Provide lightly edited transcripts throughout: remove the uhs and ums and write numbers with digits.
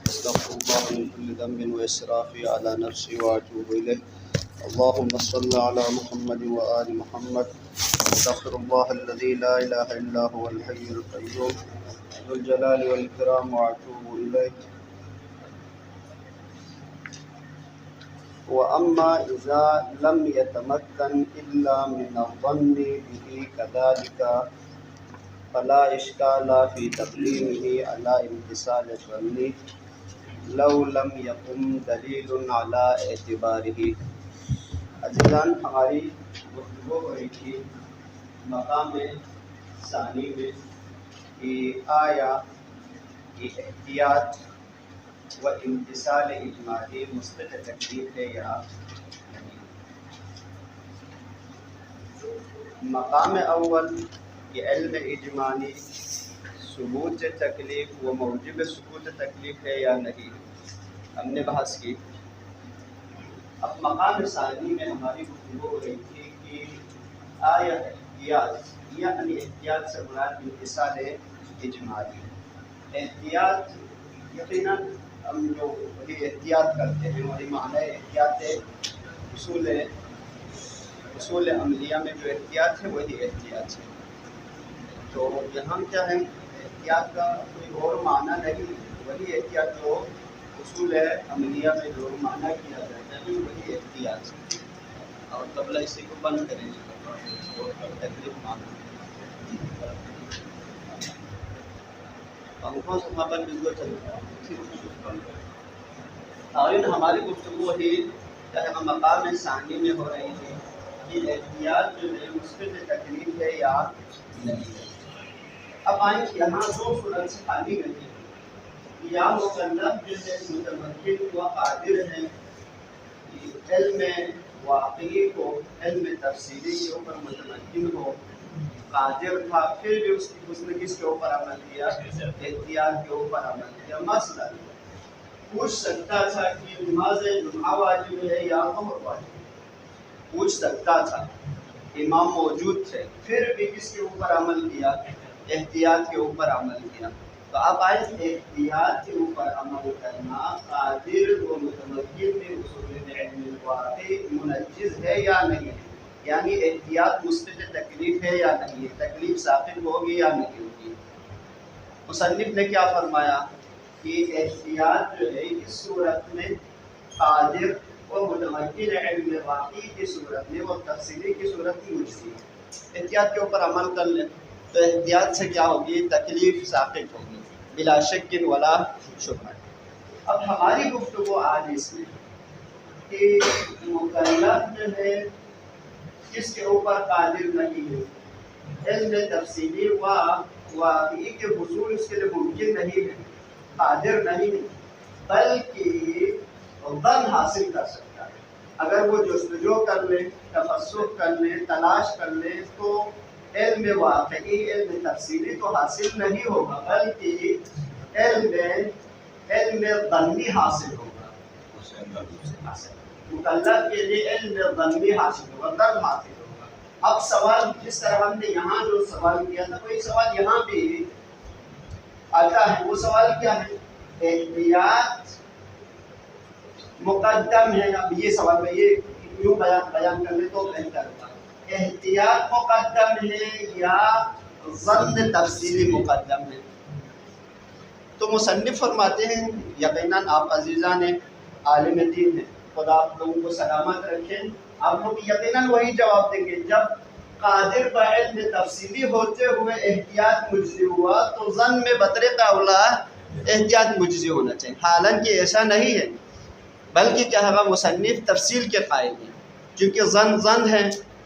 استغفر الله من كل ذنب وإسرافي على نفسي وأتوب إليه. اللهم صل على محمد وآل محمد. استغفر الله الذي لا إله إلا هو الحي القيوم ذو الجلال والإكرام وأتوب إليه. وأما إذا لم يتمكن إلا من الظن به كذلك فلا إشكال في تقديمه على امتثال الظن لو لم يقم دلیل على اعتباره. عزیزان، ہماری گفتگو ہو رہی تھی مقام ثانی میں کہ آیا یہ احتیاط و امتثال اجمالی مثبت تکلیف ہے یا نہیں. مقام اول یہ علم اجمالی ثبوت تکلیف و موجب ثبوت تکلیف ہے یا نہیں، ہم نے بحث کی. اب مقام ثانی میں ہماری گفتگو ہو رہی تھی کہ آیا احتیاط یعنی احتیاط سے مراد امتثال اجمالی. احتیاط یقیناً ہم جو وہی احتیاط کرتے ہیں وہی معنی احتیاط ہے. اصول عملیہ میں جو احتیاط ہے وہی احتیاط ہے. تو یہاں کیا ہے، احتیاط کا کوئی اور معنی نہیں، وہی احتیاط جو اصول عملیہ میں جو معنی کیا جاتا ہے وہی احتیاط ہے. اور قبلہ اسی کو بند کریں اور تکلیف معنی پنکھوں سے بند بالکل چلتا ہے. اور ہماری گفتگو ہی چاہے مقام ثانی میں ہو رہی ہے یہ احتیاط جو ہے مثبت تکلیف ہے یا نہیں. اب آئیں یہاں دو صورت سے خالی نہیں ہے، یا مکلف جو ہے متمکن و قادر ہے علم واقعی کو علم تفصیلی کے اوپر متمکن ہو، قادر تھا پھر بھی اس نے کس کے اوپر عمل کیا، احتیاط کے اوپر عمل کیا. مثلا پوچھ سکتا تھا کہ نماز جمعہ واجب ہے یا ظہر واجب، پوچھ سکتا تھا، امام موجود تھے، پھر بھی کس کے اوپر عمل کیا، احتیاط کے اوپر عمل کیا. تو اب آئے احتیاط کے اوپر عمل کرنا قادر و متمکن میں اصول علم واقعی منجز ہے یا نہیں، یعنی احتیاط مثبت تکلیف ہے یا نہیں، تکلیف ثابت ہوگی یا نہیں ہوگی. مصنف نے کیا فرمایا کہ احتیاط جو ہے اس صورت میں قادر و متمکن علم واقعی کی صورت میں اور تفصیلی کی صورت میں مجزی ہے. احتیاط کے اوپر عمل کر لیں تو احتیاط سے کیا ہوگی، تکلیف ثابت ہوگی بلا شک ولا شبہ. اب ہماری گفتگو آج اس میں کہ مکلف جو ہے کس کے اوپر قادر نہیں ہے، علم تفصیلی و واقعی کے حصول اس کے لیے ممکن نہیں ہے، قادر نہیں ہے، بلکہ ظن حاصل کر سکتا ہے. اگر وہ جستجو کر لے، تفسخ کر لے، تلاش کر لے تو علم واقعی علم تفصیلی تو حاصل نہیں ہوگا، بلکہ علم ظنی حاصل ہوگا. مکلف کے لیے علم ظنی حاصل ہوگا، ظن حاصل ہوگا. اب سوال جس طرح ہم نے یہاں جو سوال کیا تھا وہی سوال یہاں بھی آتا ہے. وہ سوال کیا ہے، احتیاط مقدم ہے. اب یہ سوال میں یہ یوں بیان کر لیں تو بہتر ہوگا، احتیاط مقدم ہے یا ظن تفصیلی مقدم ہے. تو مصنف فرماتے ہیں یقیناً آپ عزیزان عالم دین ہیں، خدا آپ لوگوں کو سلامت رکھیں. آپ لوگ یقیناً وہی جواب دیں گے جب قادر بعلم تفصیلی ہوتے ہوئے احتیاط مجزی ہوا تو ظن میں بطریق اولا احتیاط مجزی ہونا چاہیے. حالانکہ ایسا نہیں ہے، بلکہ کیا ہے مصنف تفصیل کے قائل ہیں. چونکہ ظن ہے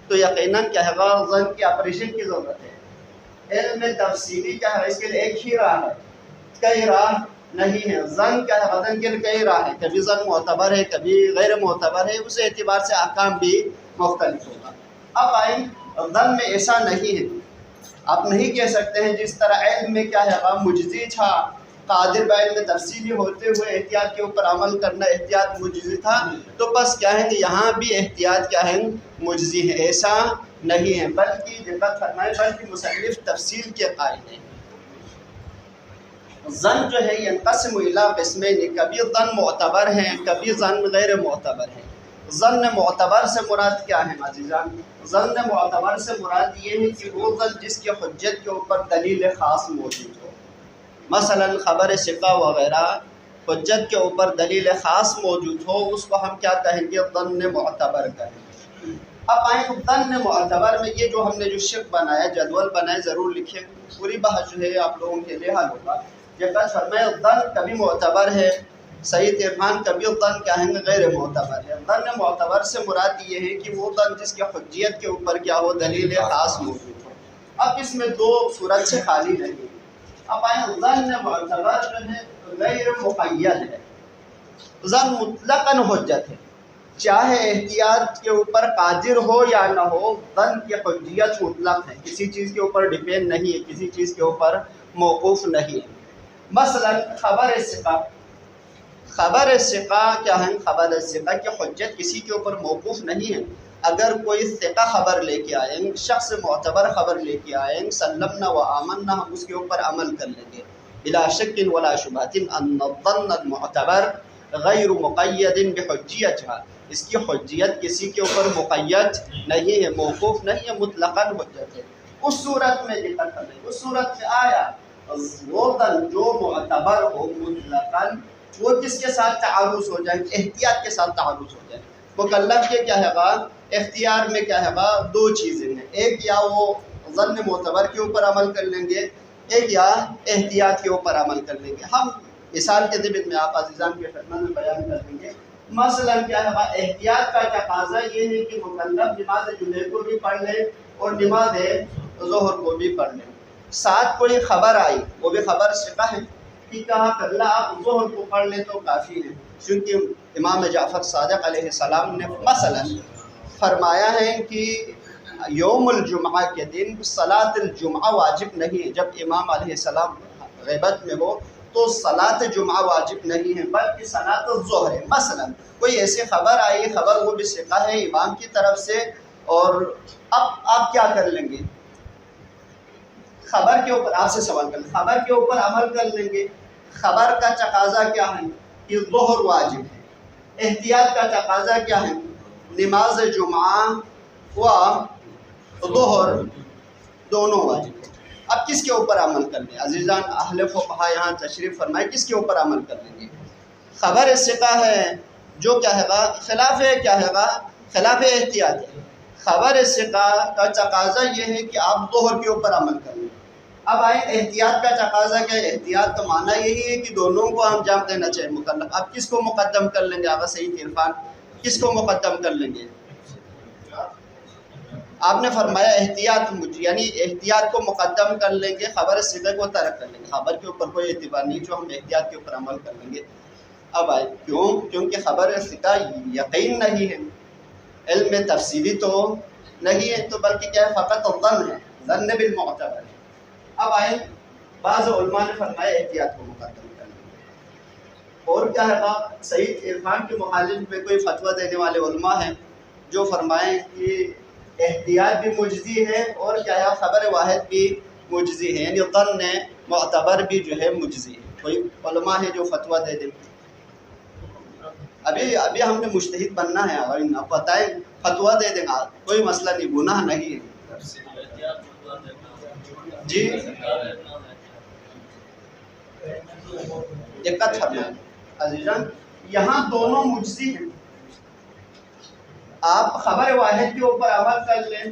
تو یقیناً کیا ہے ظن کی آپریشن کی ضرورت ہے. علم تفصیلی کیا ہے اس کے لیے ایک ہی راہ ہے، کئی راہ نہیں ہے. ظن کیا ہے غضن کے لیے کئی راہ ہے، کبھی ظن معتبر ہے کبھی غیر معتبر ہے، اس اعتبار سے احکام بھی مختلف ہوگا. اب آئیں ظن میں ایسا نہیں ہے، آپ نہیں کہہ سکتے ہیں جس طرح علم میں کیا ہے مجزی تھا قادر بعلم تفصیلی ہوتے ہوئے احتیاط کے اوپر عمل کرنا احتیاط مجزی تھا، تو بس کیا ہے کہ یہاں بھی احتیاط کیا ہے مجزی ہے، ایسا نہیں ہے، بلکہ دقت فرمائے بلکہ مصنف تفصیل کے قائل ہیں۔ ظن جو ہے ینقسم الی قسمین، کبھی ظن معتبر ہیں کبھی ظن غیر معتبر ہیں۔ ظن معتبر سے مراد کیا ہے عزیزان؟ ظن معتبر سے مراد یہ ہے کہ وہ ظن جس کی حجت کے اوپر دلیل خاص موجود ہو، مثلا خبر ثقہ وغیرہ حجت کے اوپر دلیل خاص موجود ہو، اس کو ہم کیا کہیں گے؟ ظن معتبر کہیں گے۔ اب آئیں ظن معتبر میں یہ جو ہم نے جو شق بنایا، جدول بنایا، ضرور لکھیں، پوری بحث جو ہے آپ لوگوں کے لیے حل ہوگا۔ جگہ فرمائے ظن کبھی معتبر ہے، صحیح عرفان کبھی ظن کہیں گے غیر معتبر ہے۔ ظن معتبر سے مراد یہ ہے کہ وہ ظن جس کی حجیت کے اوپر کیا ہو؟ دلیل خاص موجود ہو۔ اب اس میں دو صورت سے خالی نہیں۔ اب آئیں ظن معتبر جو ہے غیر مقید ہے، ظن مطلقاً حجت ہے، چاہے احتیاط کے اوپر قادر ہو یا نہ ہو، ظن کی حجیت مطلق ہے، کسی چیز کے اوپر ڈیپینڈ نہیں ہے، کسی چیز کے اوپر موقوف نہیں ہے۔ مثلا خبر ثقہ، خبر ثقہ کیا ہے؟ خبر ثقہ کی حجت کسی کے اوپر موقوف نہیں ہے۔ اگر کوئی ثقہ خبر لے کے آئیں، شخص معتبر خبر لے کے آئیں، سلمنا و آمنا، ہم اس کے اوپر عمل کر لیں گے، بلا شک ولا شبہۃ ان الظن المعتبر غیر مقید بحجیتها، اس کی حجیت کسی کے اوپر مقید نہیں ہے، موقوف نہیں ہے، مطلقاً حجت ہے۔ اس صورت میں ذکر کریں، اس صورت میں آیا وہ ظن جو معتبر ہو مطلقاً، وہ کس کے ساتھ تعارض ہو جائے؟ احتیاط کے ساتھ تعارض ہو جائے۔ مکلف کے کیا ہے گا؟ اختیار میں کیا ہے گا؟ دو چیزیں ہیں، ایک یا وہ ظن معتبر کے اوپر عمل کر لیں گے، ایک یا احتیاط کے اوپر عمل کر لیں گے۔ ہم مثال کے ضمن میں آپ عزیزان کے خدمت میں بیان کر دیں گے۔ مثلا کیا ہے؟ احتیاط کا تقاضا یہ ہے کہ مکلف نماز جمعے کو بھی پڑھ لے اور نماز ظہر کو بھی پڑھ لے۔ ساتھ کوئی خبر آئی، وہ بھی خبر ثقہ ہے کہ کہا کرلا آپ ظہر کو پڑھ لیں تو کافی ہے، کیونکہ امام جعفر صادق علیہ السلام نے مثلا فرمایا ہے کہ یوم الجمعہ کے دن صلاۃ الجمعہ واجب نہیں ہے۔ جب امام علیہ السلام غیبت میں ہو تو صلاۃ جمعہ واجب نہیں ہے، بلکہ صلاۃ الظہر ہے۔ مثلا کوئی ایسی خبر آئی، خبر وہ بھی ثقہ ہے امام کی طرف سے، اور اب آپ کیا کر لیں گے؟ خبر کے اوپر آپ سے سوال کریں، خبر کے اوپر عمل کر لیں گے۔ خبر کا تقاضا کیا ہے؟ کہ ظہر واجب ہے۔ احتیاط کا تقاضا کیا ہے؟ نماز جمعہ و ظہر دونوں واجب ہے۔ اب کس کے اوپر عمل کر لیں عزیزان؟ اہل فقہ یہاں تشریف فرمائے، کس کے اوپر عمل کر لیں گے؟ خبر ثقہ ہے جو کیا ہے گا؟ خلاف کیا ہے گا؟ خلاف احتیاط ہے۔ خبر ثقہ کا تقاضا یہ ہے کہ آپ ظہر کے اوپر عمل کر لیں۔ اب آئیں احتیاط کا تقاضا کیا ہے؟ احتیاط کا معنی یہی ہے کہ دونوں کو انجام دینا چاہیے مکلف۔ اب کس کو مقدم کر لیں گے آغا سعید عرفان؟ کس کو مقدم کر لیں گے؟ آپ نے فرمایا احتیاط یعنی احتیاط کو مقدم کر لیں گے، خبر ثقہ کو ترک کر لیں گے۔ خبر کے اوپر کوئی اعتبار نہیں، جو ہم احتیاط کے اوپر عمل کر لیں گے۔ اب آئے کیوں؟ کیونکہ خبر ثقہ یقین نہیں ہے، علم تفصیلی تو نہیں ہے، تو بلکہ کیا ہے؟ فقط ظن ہے، ظن بالمعتبر ہے۔ اب آئے بعض علماء نے فرمایا احتیاط کو مقدم کر لیں گے۔ اور کیا ہے؟ سعید عرفان کے مخالف میں کوئی فتویٰ دینے والے علماء ہیں جو فرمائیں کہ احتیاط بھی مجزی ہے اور کیا ہے؟ خبر واحد بھی مجزی ہے، یعنی ظن معتبر بھی جو ہے مجزی ہے۔ کوئی علماء ہے جو فتویٰ دے دیں۔ ابھی ہم نے مجتہد بننا ہے، اور آپ بتائیں فتویٰ دے دیں، کوئی مسئلہ نہیں، گناہ نہیں ہے۔ جی دقت فرمائیں عزیزان، یہاں دونوں مجزی ہیں۔ آپ خبر واحد کے اوپر عمل کر لیں،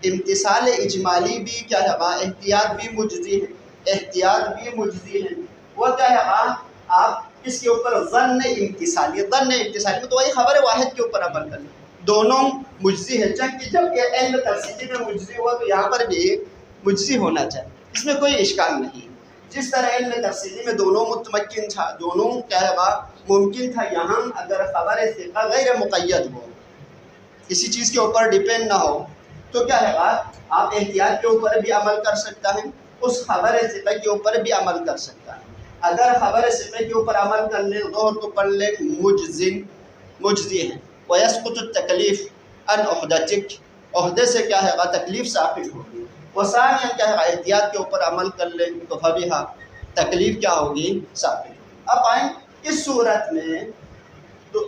امتثال اجمالی بھی کیا ہے؟ احتیاط بھی مجزی ہے، احتیاط بھی مجزی ہے۔ وہ کیا ہے؟ آپ اس کے اوپر ظن امتثالی میں تو وہی خبر واحد کے اوپر عمل کر لیں، دونوں مجزی ہے۔ کہ جب کہ علم تفصیلی میں مجزی ہوا تو یہاں پر بھی مجزی ہونا چاہیے، اس میں کوئی اشکال نہیں۔ جس طرح علم تفصیلی میں دونوں متمکن تھا، دونوں کیا ہے ممکن تھا، یہاں اگر خبر ثقہ غیر مقید ہو، کسی چیز کے اوپر ڈیپینڈ نہ ہو، تو کیا ہے آپ احتیاط کے اوپر بھی عمل کر سکتا ہے، اس خبر ثقہ کے اوپر بھی عمل کر سکتا ہے۔ اگر خبر ثقے کے اوپر عمل کر لیں ظہر کو پڑھ لیں مجزی ہے. ویسقط التکلیف عن عہدتک، عہدے سے کیا ہے تکلیف ساقط ہوگی. وثانیاً کیا ہے احتیاط کے اوپر عمل کر لیں تو فبیہا، تکلیف کیا ہوگی ساقط. اب آئیں اس صورت میں تو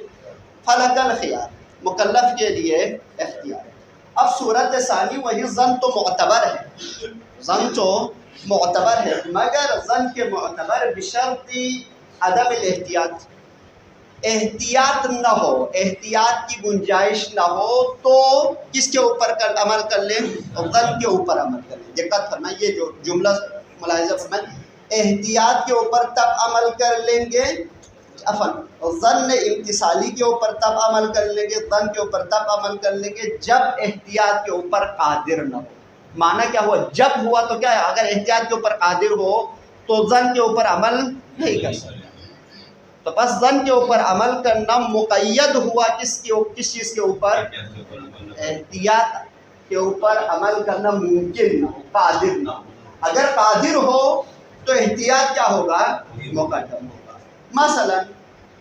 فلک الخیار، مکلف کے لیے اختیار. اب صورت ثانی وہی ظن تو معتبر ہے، ظن تو معتبر ہے، مگر ظن کے معتبر بشرط عدم الاحتیاط، احتیاط نہ ہو، احتیاط کی گنجائش نہ ہو تو کس کے اوپر عمل کر لیں؟ ظن کے اوپر عمل کر لیں. دقت فرمائیں، یہ جو جملہ ملاحظہ فرمائیں، احتیاط کے اوپر تب عمل کر لیں گے، ظن امتصالی کے اوپر تب عمل کر لیں گے، ظن کے اوپر تب عمل کر لیں گے جب احتیاط کے اوپر قادر نہ ہو. معنی کیا ہوا؟ جب ہوا تو کیا ہے، اگر احتیاط کے اوپر قادر ہو تو ظن کے اوپر عمل نہیں کر سکتا. تو بس ظن کے اوپر عمل کرنا مقید ہوا کس چیز کے اوپر؟ احتیاط کے اوپر عمل کرنا ممکن نہ ہو، قادر نہ ہو. اگر قادر ہو تو احتیاط کیا ہوگا؟ مقدم ہوگا. مثلا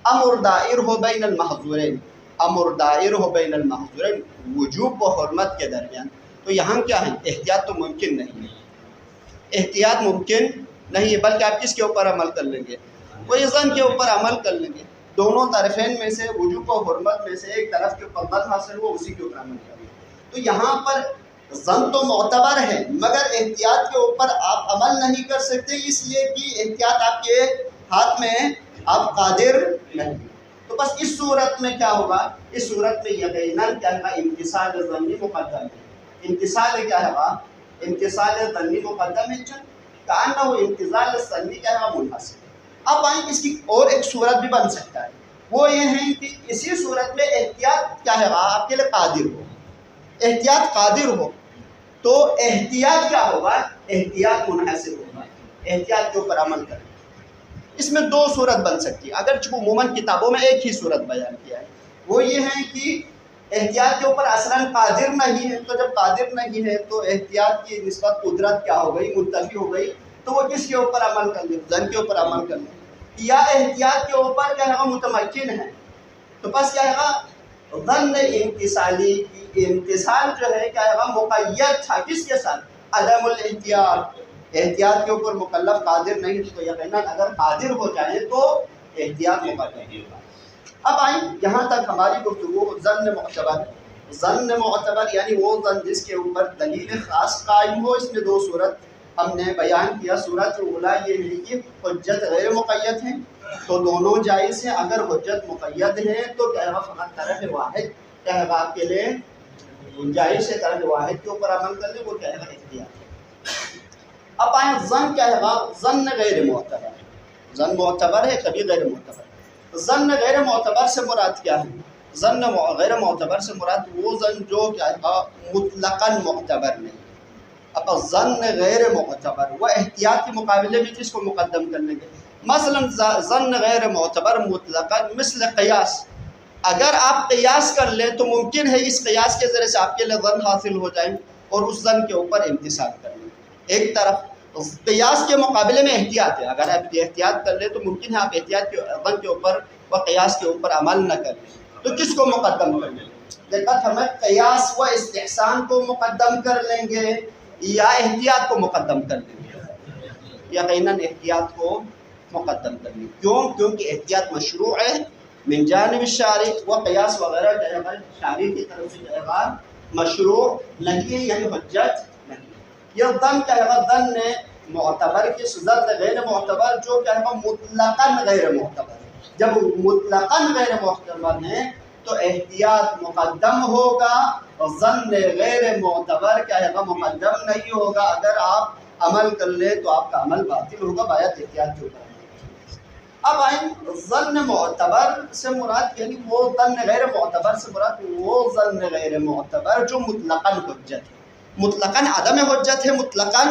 امر دائر ہو بین المحظورین، امر دائر ہو بین المحظورین، وجوب و حرمت کے درمیان، تو یہاں کیا ہے؟ احتیاط تو ممکن نہیں ہے، احتیاط ممکن نہیں ہے، بلکہ آپ کس کے اوپر عمل کر لیں گے؟ وہی ظن کے اوپر عمل کر لیں گے. دونوں طرفین میں سے وجوب و حرمت میں سے ایک طرف کے اوپر ظن حاصل ہو اسی کے اوپر عمل کریں گے. تو یہاں پر ظن تو معتبر ہے مگر احتیاط کے اوپر آپ عمل نہیں کر سکتے، اس لیے کہ احتیاط آپ کے ہاتھ میں، آپ قادر نہیں. تو بس اس صورت میں کیا ہوگا؟ اس صورت میں یقیناً کیا ہے امتثال ظنی مقدم ہے. امتثال کیا ہے؟ امتثال ظنی مقدم ہے، کأنہ امتثال ظنی کیا ہے منحصر. اب آئیں اس کی اور ایک صورت بھی بن سکتا ہے، وہ یہ ہے کہ اسی صورت میں احتیاط کیا ہے آپ کے لیے قادر ہو، احتیاط قادر ہو تو احتیاط کیا ہوگا؟ احتیاط منحصر ہوگا، احتیاط کے اوپر عمل کریں. اس میں دو صورت بن سکتی ہے، اگرچہ عموماً کتابوں میں ایک ہی صورت بیان کیا ہے. وہ یہ ہے کہ احتیاط کے اوپر اصلاً قادر نہیں ہے، تو جب قادر نہیں ہے تو احتیاط کی نسبت قدرت کیا ہو گئی؟ منتفی ہو گئی. تو وہ کس کے اوپر عمل کر لیں؟ ظن کے اوپر عمل کر لیں. یا احتیاط کے اوپر کیا ہے متمکن ہے، تو بس کیا ہے ظن امتصالی کی امتصال جو ہے کیا ہے مقید تھا کس کے ساتھ؟ عدم الاحتیاط. احتیاط کے اوپر مکلف قادر نہیں تو یقیناً اگر قادر ہو جائے تو احتیاط مقدم ہوگا. اب آئیں یہاں تک ہماری گفتگو ظن معتبر. ظن معتبر یعنی وہ ظن جس کے اوپر دلیل خاص قائم ہو. اس میں دو صورت ہم نے بیان کیا. صورت اولا یہ ہے کہ حجت غیر مقید ہے تو دونوں جائز ہیں. اگر حجت مقید ہے تو کیا ہے فقط طرف واحد کیا ہے آپ کے لیے گنجائش ہے، طرف واحد کے اوپر عمل کر لیں، وہ کیا ہے احتیاط. اب آئیں ظن کیا ہے؟ ظن غیر معتبر. ظن معتبر ہے کبھی غیر معتبر. ظن غیر معتبر سے مراد کیا ہے؟ ظن غیر معتبر سے مراد وہ ظن جو کیا ہے مطلقاً معتبر نہیں. اب ظن غیر معتبر وہ احتیاط کے مقابلے میں کس کو مقدم کرنے کے؟ مثلا ظن غیر معتبر مطلقاً مثل قیاس. اگر آپ قیاس کر لیں تو ممکن ہے اس قیاس کے ذریعے سے آپ کے لیے ظن حاصل ہو جائیں اور اس ظن کے اوپر امتثال کر لیں. ایک طرف قیاس کے مقابلے میں احتیاط ہے، اگر آپ احتیاط کر لیں تو ممکن ہے آپ احتیاط کے ظن کے اوپر و قیاس کے اوپر عمل نہ کریں، تو کس کو مقدم کر لیں؟ دقت ہمیں قیاس و استحسان کو مقدم کر لیں گے یا احتیاط کو مقدم کر لیں گے؟ یقیناً احتیاط کو مقدم کر لیں. کیوں؟ کیونکہ احتیاط مشروع ہے من جانب الشارع، و قیاس وغیرہ جو ہے شارع کی طرف سے جو ہے مشروع نہیں ہے، یعنی حجت نہیں. یہ ظن کیا ہے؟ ظن معتبر کے ظن غیر معتبر جو کیا ہے مطلقاً غیر معتبر. جب مطلقاً غیر معتبر ہے تو احتیاط مقدم ہوگا اور ظن غیر معتبر کیا ہے مقدم نہیں ہوگا. اگر آپ عمل کر لیں تو آپ کا عمل باطل ہوگا باید احتیاط کے اوپر. اب آئیں ظن معتبر سے مراد یعنی وہ ظن غیر معتبر سے مراد وہ ظن غیر معتبر جو مطلقاً حجت ہے، مطلقاً عدم حجت ہے، مطلقاً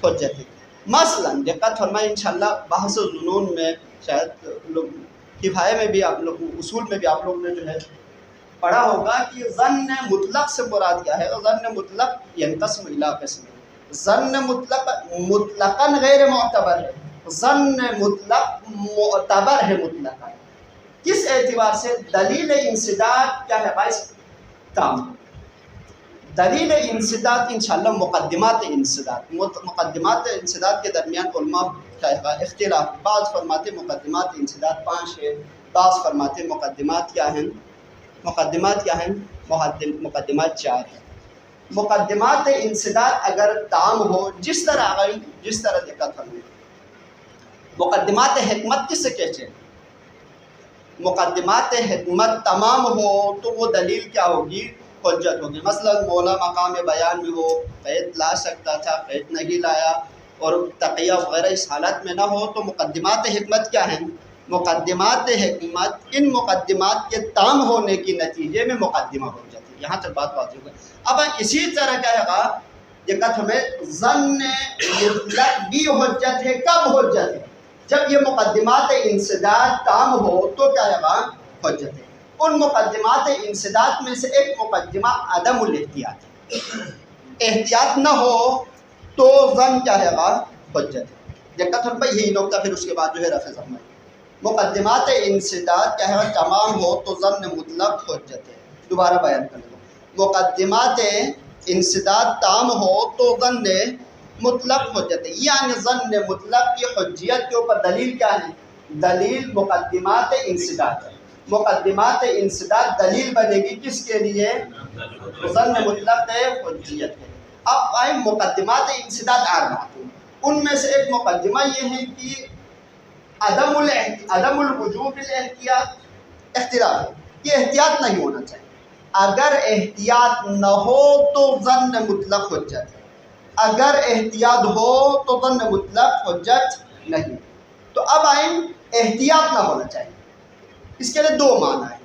حجت ہے. مثلا دقت فرمائیں انشاءاللہ بحث ظنون میں شاید لوگ کفایہ میں بھی آپ لوگ اصول میں بھی آپ لوگ نے جو ہے پڑھا ہوگا کہ ظن مطلق سے مراد کیا ہے. ظن مطلق ینقسم الی قسمین. ظن مطلق مطلقاً غیر معتبر ہے، ظن مطلق معتبر ہے مطلق ہے. کس اعتبار سے؟ دلیل انسداد کیا ہے باعث تام. دلیل انسداد انشاءاللہ مقدمات انسداد. مقدمات انسداد کے درمیان علماء کا اختلاف. بعض فرماتے مقدمات انسداد 5 ہے، بعض فرماتے مقدمات کیا ہیں؟ مقدمات کیا ہیں؟ مقدمات 4 ہیں. مقدمات انسداد اگر تام ہو، جس طرح دقت ہوئی. مقدمات حکمت کس سے کہتے ہیں؟ مقدمات حکمت تمام ہو تو وہ دلیل کیا ہوگی؟ حجت ہوگی. مثلا مولا مقام بیان میں ہو، قید لا سکتا تھا، قید نہیں لایا، اور تقیہ وغیرہ اس حالت میں نہ ہو تو مقدمات حکمت کیا ہیں؟ مقدمات حکمت ان مقدمات کے تام ہونے کے نتیجے میں مقدمہ ہو جاتی ہے. یہاں تک بات واضح ہو گئی. اب اسی طرح کیا ہے دقت ہمیں ظن مطلق بھی حجت ہے. کب حجت ہے؟ جب یہ مقدمات انسداد تام ہو تو کیا ہے حجت ہے. ان مقدمات انسداد میں سے ایک مقدمہ عدم الاحتیاط ہے. احتیاط نہ ہو تو ظن کیا ہے حجت ہے. دقت ہم بھائی یہی نقطہ پھر اس کے بعد جو ہے رفع ضمہ. مقدمات انسداد کیا ہے تمام ہو تو ظن مطلق حجت ہے. دوبارہ بیان کر لو. مقدمات انسداد تام ہو تو ظن مطلق حجت ہے. یعنی ظن مطلق کی حجیت کے اوپر دلیل کیا ہے؟ دلیل مقدمات انسداد ہے. مقدمات انسداد دلیل بنے گی کس کے لیے؟ ظن مطلق حجیت ہے. اب آئے مقدمات انسداد آربعہ. ان میں سے ایک مقدمہ یہ ہے کہ عدم الوجوب الاحتیاط. اختلاف ہے کہ احتیاط نہیں ہونا چاہیے. اگر احتیاط نہ ہو تو ظن مطلق حجت ہے، اگر احتیاط ہو تو ظن مطلق حجت نہیں. تو اب آئیں احتیاط نہ ہونا چاہیے. اس کے لیے 2 معنی ہیں.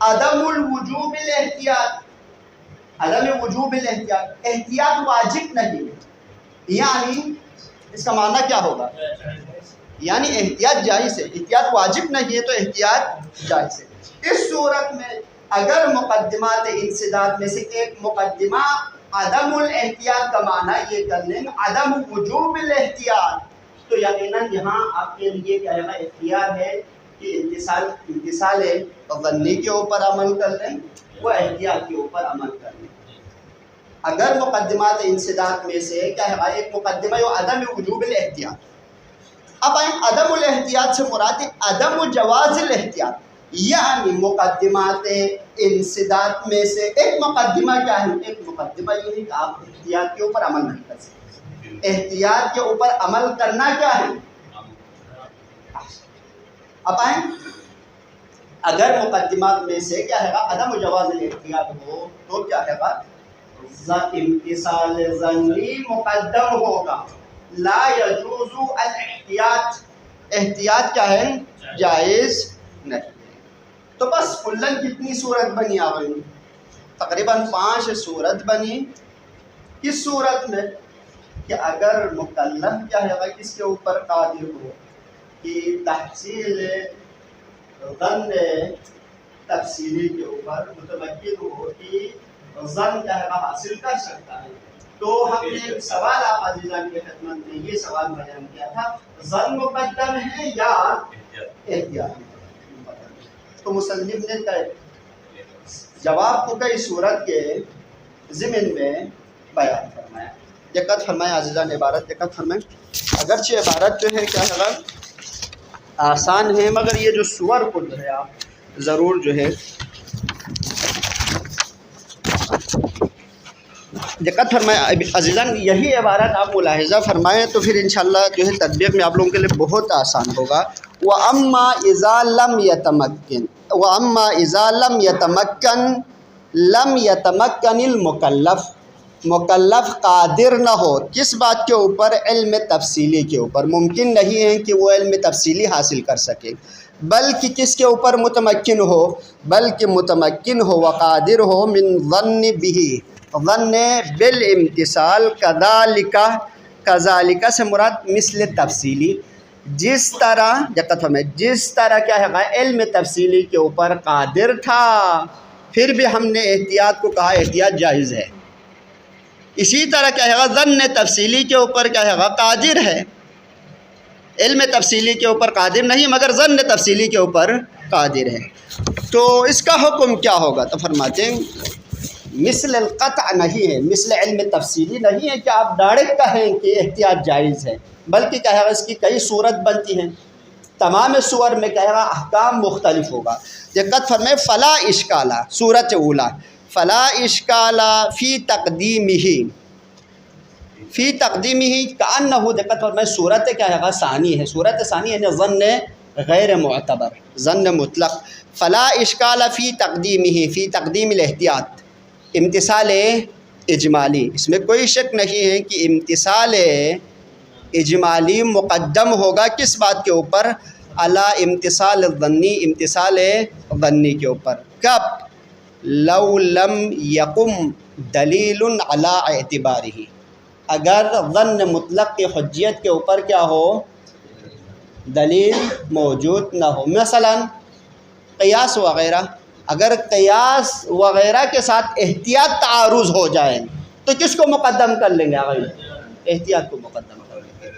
عدم الوجوب الاحتیاط. عدم وجوب الاحتیاط، احتیاط واجب نہیں ہے. یعنی اس کا معنی کیا ہوگا؟ یعنی احتیاط جائز ہے. احتیاط واجب نہیں ہے تو احتیاط جائز ہے. اس صورت میں اگر مقدمات انسداد میں سے ایک مقدمہ عدم الاحتیاط کا معنی یہ کر لیں عدم وجوب الاحتیاط، تو یقیناً یہاں آپ کے لیے کیا ہے اختیار ہے کہ امتثال ظنی کے اوپر عمل کر لیں، وہ احتیاط کے اوپر عمل کر لیں. اگر مقدمات انسداد میں سے کیا ہے ایک مقدمہ جو عدم وجوب الاحتیاط. اب آئیں عدم الاحتیاط سے مراد عدم جواز الاحتیاط. یعنی مقدمات انسداد میں سے ایک مقدمہ کیا ہے؟ ایک مقدمہ یہ ہے کہ آپ احتیاط کے اوپر عمل نہیں کر سکتے. احتیاط کے اوپر عمل کرنا کیا ہے؟ اب آئیں اگر مقدمات میں سے کیا ہے عدم جواز الاحتیاط ہو تو کیا ہے امتثال ظنی مقدم ہوگا. لا یجوز الاحتیاط. احتیاط کیا ہے؟ جائز نہیں. تو بس کلن کتنی صورت بنی آگئی؟ تقریباً 5 صورت بنی. کس صورت میں؟ کہ اگر مکلف کیا ہے کس کے اوپر قادر ہو کہ تحصیل ظن تفصیلی کے اوپر متمکن ہو کہ ظن کیا ہے حاصل کر سکتا ہے. تو ہم نے ایک سوال آپ عزیزان کی خدمت میں یہ سوال بیان کیا تھا ظن مقدم ہے یا احتیاط؟ تو مصنف نے جواب کو کئی صورت کے ضمن میں بیان فرمایا. دقت فرمائے عزیزان عبارت دقت فرمائے. اگرچہ عبارت جو ہے کیا ہے آسان ہے مگر یہ جو صور کو جو ہے آپ ضرور جو ہے دقت فرمائے عزیزان. یہی عبارت آپ ملاحظہ فرمائیں تو پھر انشاءاللہ جو ہے تطبیق میں آپ لوگوں کے لیے بہت آسان ہوگا. وَأَمَّا إِذَا لَمْ يَتَمَكِّنْ وَأَمَّا إِذَا لَمْ يَتَمَكَّنْ لَمْ يَتَمَكَّنِ الْمُكَلَّفِ. مکلف قادر نہ ہو کس بات کے اوپر؟ علم تفصیلی کے اوپر. ممکن نہیں ہے کہ وہ علم تفصیلی حاصل کر سکے، بلکہ کس کے اوپر متمکن ہو؟ بلکہ متمکن ہو وقادر ہو من ظن بھی، ظن بالامتصال. کذالک سے مراد مثل تفصیلی. جس طرح دقت ہمیں جس طرح کیا ہے علم تفصیلی کے اوپر قادر تھا پھر بھی ہم نے احتیاط کو کہا احتیاط جائز ہے. اسی طرح کیا ہے ظن تفصیلی کے اوپر کیا ہے قادر ہے علم تفصیلی کے اوپر قادر نہیں مگر ظن تفصیلی کے اوپر قادر ہے۔ تو اس کا حکم کیا ہوگا؟ تو فرماتے ہیں مثل القطع نہیں ہے، مثل علم تفصیلی نہیں ہے کہ آپ ڈائریکٹ کہیں کہ احتیاط جائز ہے، بلکہ کہے گا اس کی کئی صورت بنتی ہیں، تمام صور میں کہے گا احکام مختلف ہوگا۔ دقت فرمائے فلا اشکالہ، صورت اولا فلا اشکالہ فی تقدیمہ کأنہ، دقت فرمائے صورت کیا ہے ثانی ہے، صورت ثانی یعنی ظن غیر معتبر، ظن مطلق۔ فلا اشکال فی تقدیم الاحتیاط، امتثال اجمالی، اس میں کوئی شک نہیں ہے کہ امتثال اجمالی مقدم ہوگا کس بات کے اوپر؟ علی امتثال الظنی، امتثال ظنی کے اوپر۔ کب؟ لو لم یقم دلیل علی اعتبارہ، اگر ظن مطلق کی حجیت کے اوپر کیا ہو؟ دلیل موجود نہ ہو۔ مثلا قیاس وغیرہ، اگر قیاس وغیرہ کے ساتھ احتیاط تعارض ہو جائے تو کس کو مقدم کر لیں گے؟ احتیاط کو مقدم کر لیں گے۔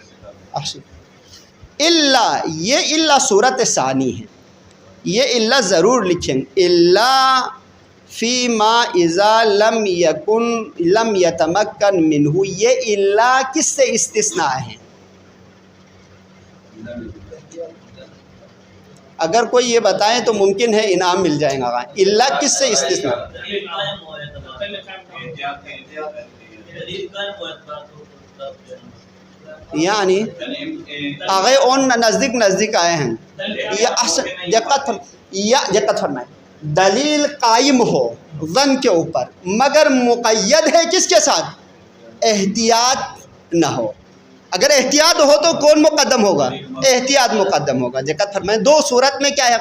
اللہ، یہ اللہ صورت ثانی ہے، یہ اللہ ضرور لکھیں، اللہ فی ما اذا لم یتمکن منہ، یہ اللہ کس سے استثناء ہے؟ اگر کوئی یہ بتائیں تو ممکن ہے انعام مل جائے گا۔ اللہ کس سے استثناء؟ یعنی آگے اون نزدیک آئے ہیں، دقت فرمائے دلیل قائم ہو ظن کے اوپر مگر مقید ہے کس کے ساتھ؟ احتیاط نہ ہو۔ اگر احتیاط ہو تو کون مقدم ہوگا؟ احتیاط مقدم ہوگا۔ دقت فرمائیں دو صورت میں کیا ہے؟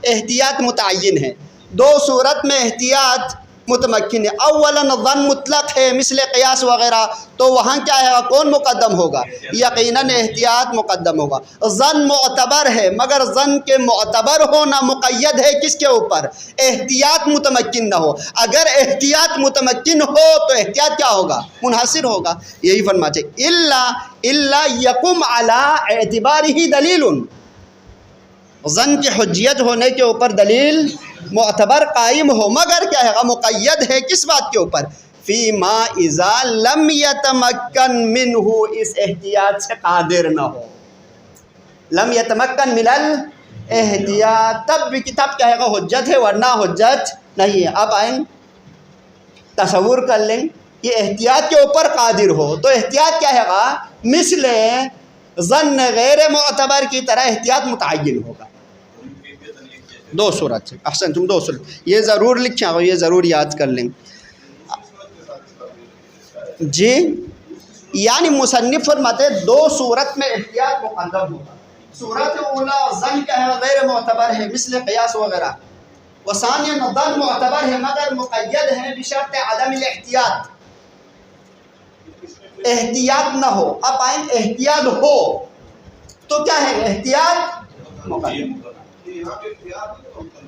احتیاط متعین ہے، دو صورت میں احتیاط متمکن ہے۔ اولا ظن مطلق ہے مثل قیاس وغیرہ، تو وہاں کیا ہے؟ کون مقدم ہوگا؟ یقیناً احتیاط مقدم ہوگا۔ ظن معتبر ہے مگر ظن کے معتبر ہونا مقید ہے کس کے اوپر؟ احتیاط متمکن نہ ہو۔ اگر احتیاط متمکن ہو تو احتیاط کیا ہوگا؟ منحصر ہوگا۔ یہی فرماتے الا یقم علی اعتبارہ دلیل، ظن کی حجیت ہونے کے اوپر دلیل معتبر قائم ہو مگر کیا ہے؟ مقید ہے کس بات کے اوپر؟ فی ما اذا لم یتمکن منہ، اس احتیاط سے قادر نہ ہو۔ لم یتمکن من الاحتیاط، تب بھی کتاب کیا ہے؟ حجت ہے، ورنہ حجت نہیں ہے۔ اب آئیں تصور کر لیں کہ احتیاط کے اوپر قادر ہو تو احتیاط کیا ہے؟ مثل ظن غیر معتبر کی طرح احتیاط متعین ہوگا۔ دو صورت سے احسن، تم دو صورت یہ ضرور لکھیں اور یہ ضرور یاد کر لیں جی۔ یعنی مصنف فرماتے دو صورت میں احتیاط مقدم ہوگا۔ صورت اولا ظن کیا ہے؟ غیر معتبر ہے مثل قیاس وغیرہ، وثانیاً ظن معتبر ہے مگر مقید ہے بشرط عدم الاحتیاط، احتیاط نہ ہو۔ اب آئیں احتیاط ہو تو کیا ہے؟ احتیاط مقدم،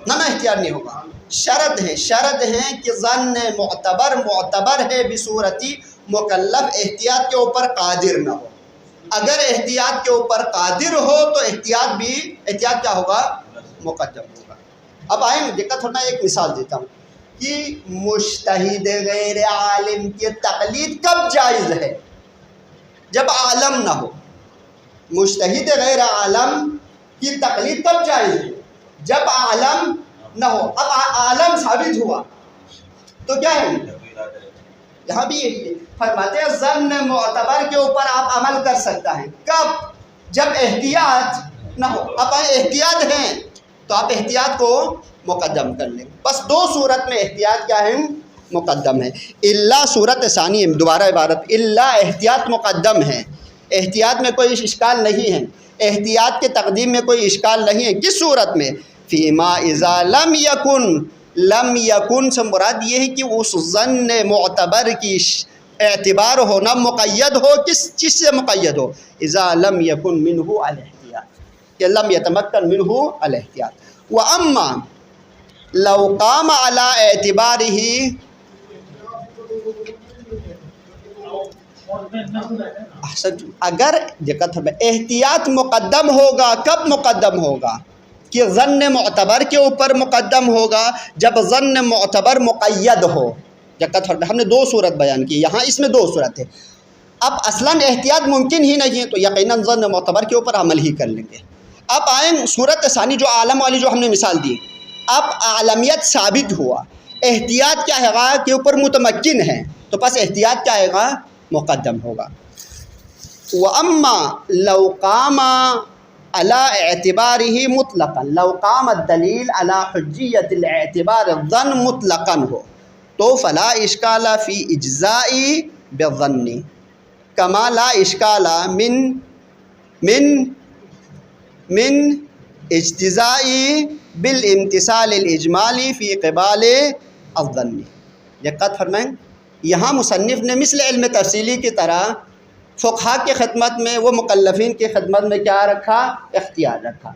نہ احتیاط نہیں ہوگا۔ شرط ہے کہ ظن معتبر ہے بصورتی مکلف احتیاط کے اوپر قادر نہ ہو۔ اگر احتیاط کے اوپر قادر ہو تو احتیاط کیا ہوگا؟ مقدم ہوگا۔ اب آئیں دقت ہونا، ایک مثال دیتا ہوں کہ مجتہد غیر عالم کی تقلید کب جائز ہے؟ جب عالم نہ ہو۔ مجتہد غیر عالم کی تقلید کب جائز ہے؟ جب عالم نہ ہو۔ اب عالم ثابت ہوا تو کیا ہے؟ یہاں بھی یہی فرماتے ہیں ظن معتبر کے اوپر آپ عمل کر سکتا ہے، کب؟ جب احتیاط نہ ہو۔ اب احتیاط ہیں تو آپ احتیاط کو مقدم کر لیں۔ بس دو صورت میں احتیاط کیا ہے؟ مقدم ہے۔ اللہ صورت ثانی ہے، دوبارہ عبارت اللہ احتیاط مقدم ہے، احتیاط میں کوئی اشکال نہیں ہے، احتیاط کے تقدیم میں کوئی اشکال نہیں ہے۔ کس صورت میں؟ فیما اذا لم یکن سے مراد یہ ہے کہ اس ظن معتبر کی اعتبار ہونا مقید ہو، کس چیز سے مقید ہو؟ اذا لم یکن منہ الاحتیاط، کہ لم یتمکن منہ الاحتیاط۔ واما لو قام علی اعتبارہ، اگر دقت ہے احتیاط مقدم ہوگا، کب مقدم ہوگا؟ کہ ظن معتبر کے اوپر مقدم ہوگا جب ظن معتبر مقید ہو۔ دقت ہم نے دو صورت بیان کی، یہاں اس میں دو صورت ہے۔ اب اصلاً احتیاط ممکن ہی نہیں ہے تو یقیناً ظن معتبر کے اوپر عمل ہی کر لیں گے۔ اب آئیں صورت ثانی جو عالم والی جو ہم نے مثال دی، اب عالمیت ثابت ہوا، احتیاط کیا ہے گا کے اوپر متمکن ہے، تو بس احتیاط کیا ہے گا مقدم ہوگا۔ وَأَمَّا لَوْ قَامَ عَلَىٰ اعتبارہ مطلقاً، لو قام الدلیل علی حجیت الاعتبار الظن مطلقاً ہو تو فلا اشکال فی اجزاء بالظن کما لا اشکال من اجتزاء بالامتثال الاجمالی فی قبال الظن۔ دقت فرمائیں، یہاں مصنف نے مثل علم تفصیلی کی طرح فقہا کی خدمت میں، وہ مکلفین کی خدمت میں کیا رکھا؟ اختیار رکھا۔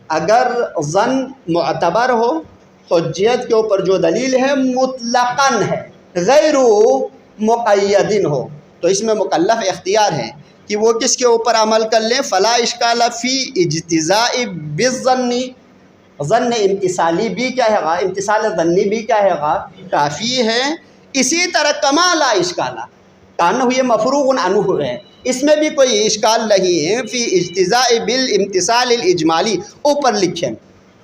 اگر ظن معتبر ہو، حجیت کے اوپر جو دلیل ہے مطلقاً ہے، غیر مقیدن ہو، تو اس میں مکلف اختیار ہے کہ وہ کس کے اوپر عمل کر لیں؟ فلا اشکال فی اجتزاء بالظن، ظن امتثالی بھی کیا ہے گا، امتثال ظنی بھی کیا ہے گا کافی ہے۔ اسی طرح کما لا اشکال، کانہ یہ مفروغ عنہ ہے، اس میں بھی کوئی اشکال نہیں ہے، فی اجتزاء بالامتثال الاجمالی، اوپر لکھیں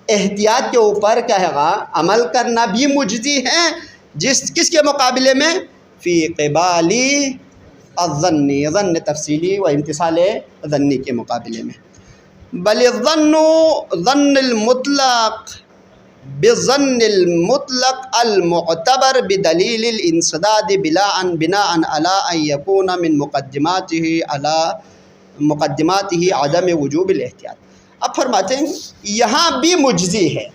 احتیاط کے اوپر کیا ہے گا عمل کرنا بھی مجزی ہے، کس کے مقابلے میں؟ فی قبالی الظن، ظن تفصیلی و امتثال ظنی کے مقابلے میں۔ بل الظن ظن المطلق بظن المطلق المعتبر بدلیل الانسداد بناء على ان يكون من مقدماته عدم وجوب الاحتیاط۔ اب فرماتے ہیں یہاں بھی مجزی ہے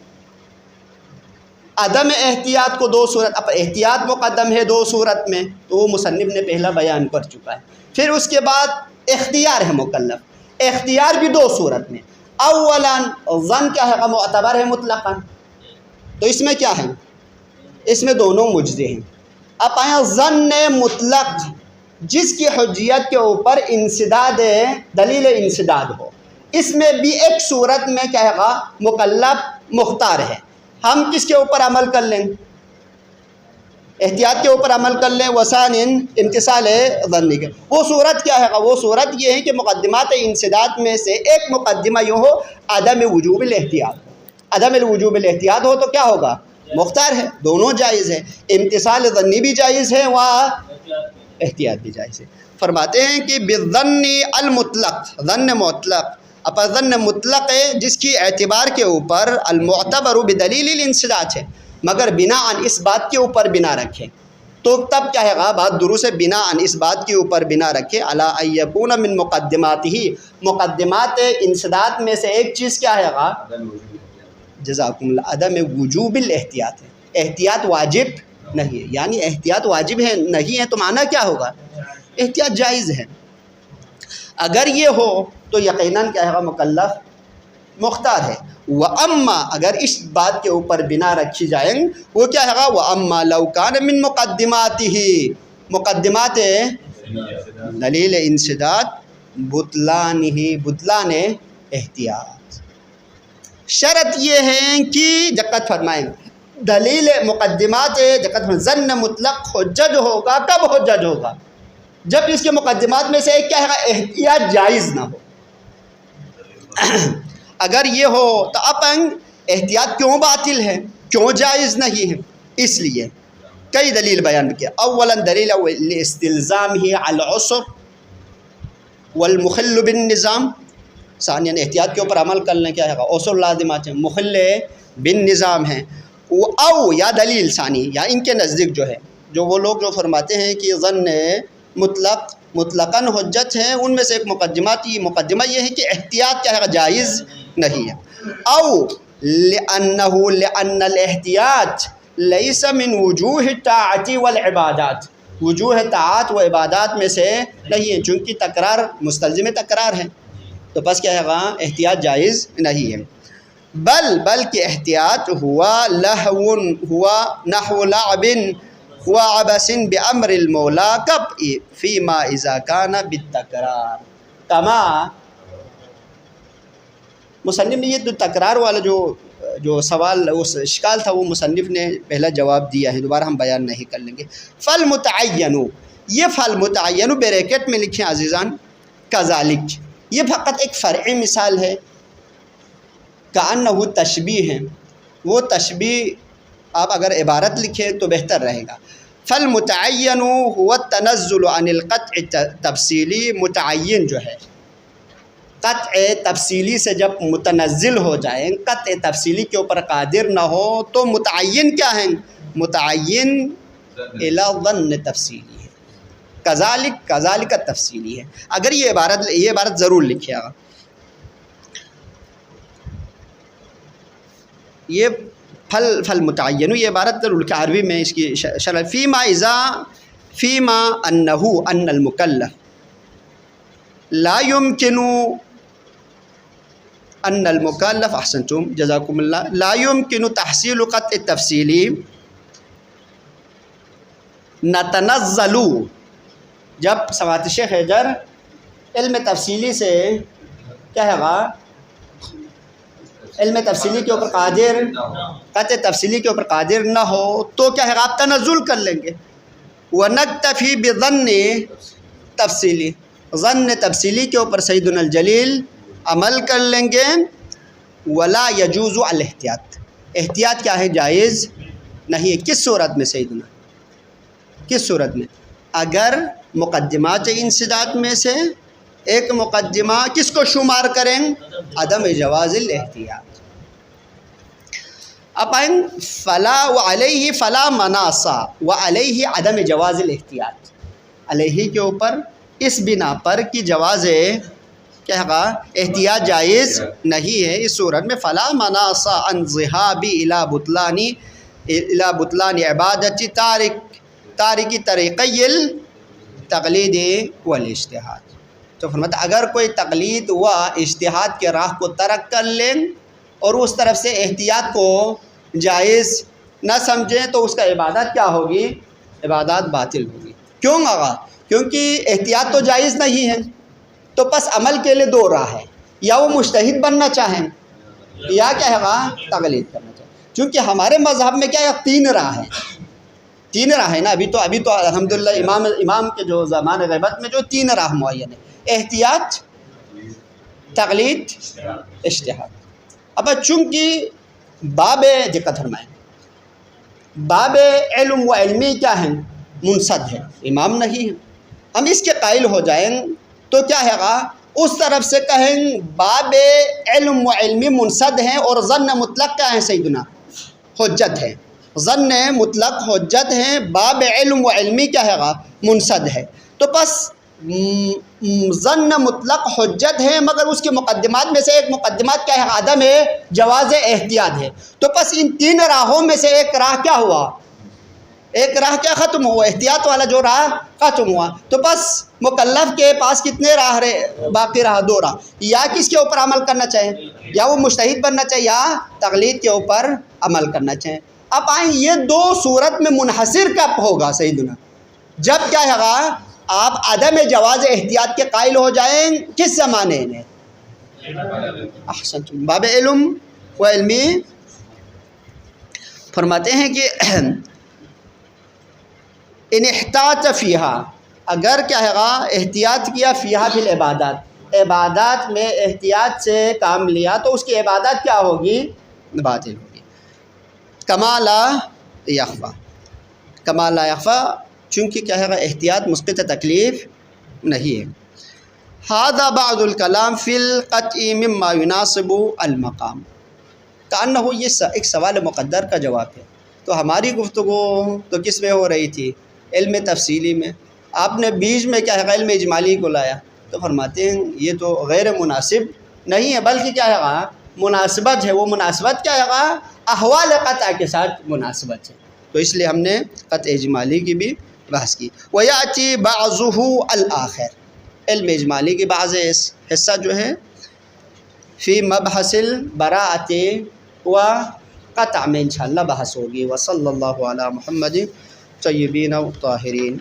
عدم احتیاط کو دو صورت، اب احتیاط مقدم ہے دو صورت میں تو وہ مصنف نے پہلا بیان کر چکا ہے، پھر اس کے بعد اختیار ہے مکلف، اختیار بھی دو صورت میں۔ اولا ظن کیا ہے معتبر ہے مطلقاً، تو اس میں کیا ہے؟ اس میں دونوں مجزی ہیں۔ اب آیا ظن مطلق جس کی حجیت کے اوپر انسداد دلیل انسداد ہو، اس میں بھی ایک صورت میں کیا ہے مکلف مختار ہے، ہم کس کے اوپر عمل کر لیں؟ احتیاط کے اوپر عمل کر لیں، وسان امتثال ظنی کے۔ وہ صورت کیا ہے؟ وہ صورت یہ ہے کہ مقدمات انسداد میں سے ایک مقدمہ یوں ہو عدم وجوب الاحتیاط، عدم الوجوب الاحتیاط ہو تو کیا ہوگا؟ مختار ہے، دونوں جائز ہے، امتثال ظنی بھی جائز ہے و احتیاط بھی جائز ہے۔ فرماتے ہیں کہ بالظن المطلق، ظن مطلق، اپا ظن مطلق ہے جس کی اعتبار کے اوپر المعتبر بدلیل الانسداد ہے، مگر بناء اس بات کے اوپر بنا رکھے، تو تب کیا ہے گا بات درست ہے، بناء اس بات کے اوپر بنا رکھے علی ان یکون من مقدماتہ، مقدمات انسداد میں سے ایک چیز کیا ہے گا؟ جزاکم اللہ، عدم وجوب الاحتیاط ہے، احتیاط واجب نہیں ہے، یعنی احتیاط واجب ہے نہیں ہے تو معنی کیا ہوگا؟ احتیاط جائز ہے۔ اگر یہ ہو تو یقیناً کیا ہے مکلف مختار ہے۔ وَأَمَّا اگر اس بات کے اوپر بنا رکھی جائیں وہ کیا ہے گا؟ وَأَمَّا لَوْ كَانَ مِن مُقَدِّمَاتِهِ، مقدمات دلیل انسداد بطلان احتیاط، شرط یہ ہے کہ دقت فرمائیں دلیل مقدمات دقت ظن مطلق حجج ہوگا، کب حجج ہوگا؟ جب اس کے مقدمات میں سے ایک کیا ہے احتیاط جائز نہ ہو۔ اگر یہ ہو تو اپن احتیاط کیوں باطل ہے، کیوں جائز نہیں ہے؟ اس لیے کئی دلیل بیان کیا۔ اولا دلیل لاستلزامہ علی العسر والمخل بالنظام، ثانیاً احتیاط کے اوپر عمل کرنے کیا ہے عسر لازمات ہیں، مخل بالنظام ہیں۔ او یا دلیل ثانی یا ان کے نزدیک جو ہے، جو وہ لوگ جو فرماتے ہیں کہ ظن مطلقاً حجت ہے، ان میں سے ایک مقدمہ یہ ہے کہ احتیاط کیا ہے جائز نہیں ہے۔ او لأن الاحتیاط لیس من وجوہ الطاعت والعبادات، وجوہ طاعت و عبادات میں سے نہیں ہے، چونکہ تکرار مستلزم تکرار ہے، تو بس کیا ہے احتیاط جائز نہیں ہے۔ بلکہ احتیاط ہوا نحو لعب وعبس بأمر المولا کب فیما اذا کان بالتکرار کما. مصنف نے یہ تو تکرار والا جو سوال اس اشکال تھا وہ مصنف نے پہلا جواب دیا ہے، دوبارہ ہم بیان نہیں کر لیں گے. فالمتعین، یہ فالمتعین بریکٹ میں لکھیں عزیزان، کذالک یہ فقط ایک فرعی مثال ہے، کأنہ تشبیہ ہے، وہ تشبیہ آپ اگر عبارت لکھیں تو بہتر رہے گا. فالمتعین هو التنزل عن القطع تفصیلی، متعین جو ہے قطع تفصیلی سے جب متنزل ہو جائیں، قطع تفصیلی کے اوپر قادر نہ ہو تو متعین کیا ہیں؟ متعین الی ظن تفصیلی ہے. کذالک تفصیلی ہے. اگر یہ عبارت ضرور لکھیے گا، یہ فل متعین یہ عبارت ضرور لکھے عربی میں اس کی شرح. فیما انہ ان المکلف لا يمكن ان المکلف، احسنتم جزاکم اللہ، لا يمكن تحصیل قطع التفصیلی نتنزل، جب سماعت شیخ حیدر علم تفصیلی سے کیا ہے گا، علم تفصیلی کے اوپر قادر، قطع تفصیلی کے اوپر قادر نہ ہو تو کیا ہے گا، آپ تنزل کر لیں گے. وَنَكْتَفِي بِظَنِّ تفصیلی، ظن تفصیلی کے اوپر سیدنا الجلیل عمل کر لیں گے. ولا یجوز الاحتیاط، احتیاط کیا ہے، جائز نہیں ہے. کس صورت میں سیدنا، کس صورت میں؟ اگر مقدمات انسداد میں سے ایک مقدمہ کس کو شمار کریں، عدم جواز الاحتیاط. اب آئیں فلا وعلیہ فلا مناصا وعلیہ عدم جواز الاحتیاط، علیہ کے اوپر اس بنا پر کہ جواز کیا ہے احتیاط جائز نہیں ہے. اس صورت میں فلا مناصا عن ذهاب الى بطلان عبادت تارکی طریقی التقلید والاجتہاد. تو فرماتا اگر کوئی تقلید و اجتہاد کے راہ کو ترک کر لیں اور اس طرف سے احتیاط کو جائز نہ سمجھیں تو اس کا عبادت کیا ہوگی، عبادت باطل ہوگی. کیوں آغا؟ کیونکہ احتیاط تو جائز نہیں ہے. تو پس عمل کے لیے دو راہ ہے، یا وہ مجتہد بننا چاہیں یا کیا ہے تقلید کرنا چاہیں. چونکہ ہمارے مذہب میں کیا ہے، تین راہ ہیں، تین راہ ہے نا. ابھی تو الحمدللہ امام کے جو زمان غیبت میں جو تین راہ معین ہے، احتیاط، تقلید، اجتہاد. اب چونکہ باب دقت فرمائیں، باب علم و علمی کیا ہیں، منصد ہے، امام نہیں ہے. ہم اس کے قائل ہو جائیں تو کیا ہے گا، اس طرف سے کہیں باب علم و علمی منصد ہیں اور ظن مطلق کیا ہے سیدنا، حجت ہے. ظن مطلق حجت ہیں، باب علم و علمی کیا ہے گا، منصد ہے. تو پس ظن مطلق حجت ہے، مگر اس کے مقدمات میں سے ایک مقدمات کیا ہے، عدم جواز احتیاط ہے. تو پس ان تین راہوں میں سے ایک راہ کیا ہوا، ایک راہ کیا ختم ہوا، احتیاط والا جو راہ ختم ہوا. تو بس مکلف کے پاس کتنے راہ رہے، باقی راہ دو راہ، یا کس کے اوپر عمل کرنا چاہیں، یا وہ مجتہد بننا چاہیے یا تقلید کے اوپر عمل کرنا چاہیں. اب آئیں یہ دو صورت میں منحصر کب ہوگا سیدنا، جب کیا ہے آپ عدم جواز احتیاط کے قائل ہو جائیں. کس زمانے میں، احسنتم، باب علم و علمی. فرماتے ہیں کہ ان احتاط فیہا، اگر کیا ہے احتیاط کیا، فیہا فی العبادات، عبادات میں احتیاط سے کام لیا تو اس کی عبادت کیا ہوگی، باطل ہوگی. کما لا یخفا، کما لا یخفا، چونکہ کیا ہے احتیاط مسقط تکلیف نہیں ہے. ھذا بعض الکلام فی القطع مما یناسب المقام. کأنہ یہ ایک سوال مقدر کا جواب ہے. تو ہماری گفتگو تو کس میں ہو رہی تھی، علم تفصیلی میں. آپ نے بیچ میں کیا ہے علم اجمالی کو لایا. تو فرماتے ہیں یہ تو غیر مناسب نہیں ہے، بلکہ کیا ہے مناسبت ہے. وہ مناسبت کیا ہے احوال قطع کے ساتھ مناسبت ہے. تو اس لیے ہم نے قطع اجمالی کی بھی بحث کی. وَيَأْتِي بَعْضُهُ الْآخِرِ، علم اجمالی کی بعض حصہ جو ہے فی مبحث البراءۃ و قطع میں انشاءاللہ بحث ہوگی. وصلی اللہ علی محمد طیبین و طاہرین.